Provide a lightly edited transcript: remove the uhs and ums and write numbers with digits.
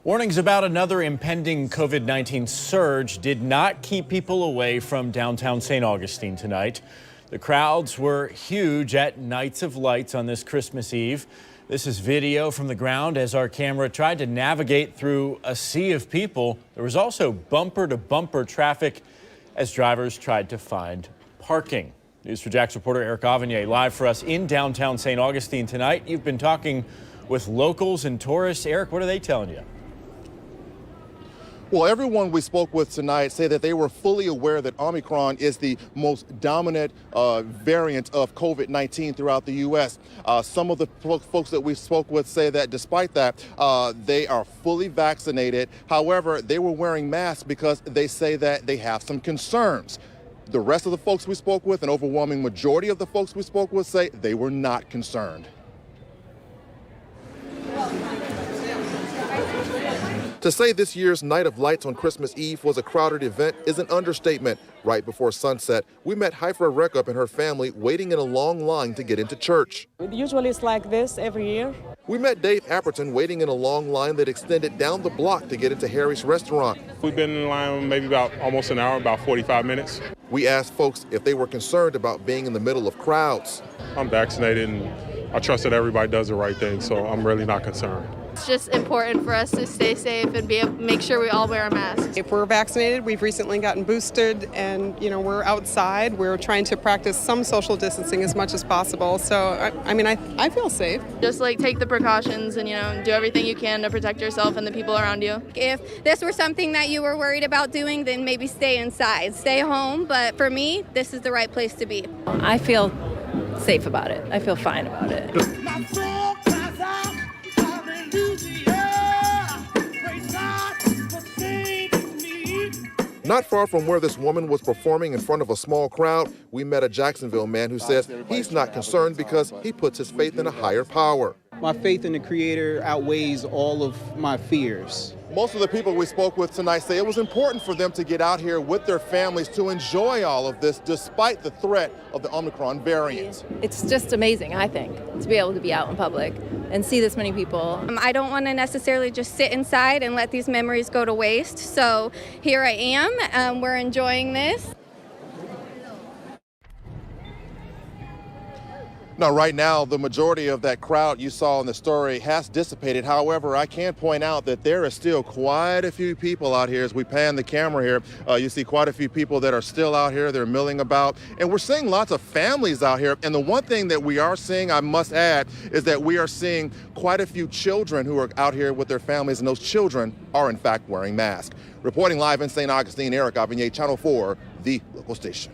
Warnings about another impending COVID-19 surge did not keep people away from downtown St. Augustine tonight. The crowds were huge at Nights of Lights on this Christmas Eve. This is video from the ground as our camera tried to navigate through a sea of people. There was also bumper-to-bumper traffic as drivers tried to find parking. News4JAX reporter Eric Avanier live for us in downtown St. Augustine tonight. You've been talking with locals and tourists. Eric, what are they telling you? Well, everyone we spoke with tonight say that they were fully aware that Omicron is the most dominant variant of COVID-19 throughout the U.S. Some of the folks that we spoke with say that despite that, they are fully vaccinated. However, they were wearing masks because they say that they have some concerns. The rest of the folks we spoke with, an overwhelming majority of the folks we spoke with, say they were not concerned. To say this year's Night of Lights on Christmas Eve was a crowded event is an understatement. Right before sunset, we met Haifa Rekup and her family waiting in a long line to get into church. Usually it's like this every year. We met Dave Apperton waiting in a long line that extended down the block to get into Harry's restaurant. We've been in line maybe about almost an hour, about 45 minutes. We asked folks if they were concerned about being in the middle of crowds. I'm vaccinated and I trust that everybody does the right thing, so I'm really not concerned. It's just important for us to stay safe and make sure we all wear a mask. If we're vaccinated, we've recently gotten boosted and, we're outside. We're trying to practice some social distancing as much as possible. So, I feel safe. Just take the precautions and, do everything you can to protect yourself and the people around you. If this were something that you were worried about doing, then maybe stay inside, stay home. But for me, this is the right place to be. I feel safe about it. I feel fine about it. Not far from where this woman was performing in front of a small crowd, we met a Jacksonville man who says he's not concerned because he puts his faith in a higher power. My faith in the Creator outweighs all of my fears. Most of the people we spoke with tonight say it was important for them to get out here with their families to enjoy all of this despite the threat of the Omicron variant. It's just amazing, I think, to be able to be out in public and see this many people. I don't want to necessarily just sit inside and let these memories go to waste. So here I am. We're enjoying this. Now, right now, the majority of that crowd you saw in the story has dissipated. However, I can point out that there is still quite a few people out here. As we pan the camera here, you see quite a few people that are still out here. They're milling about. And we're seeing lots of families out here. And the one thing that we are seeing, I must add, is that we are seeing quite a few children who are out here with their families. And those children are, in fact, wearing masks. Reporting live in St. Augustine, Eric Avanier, Channel 4, the local station.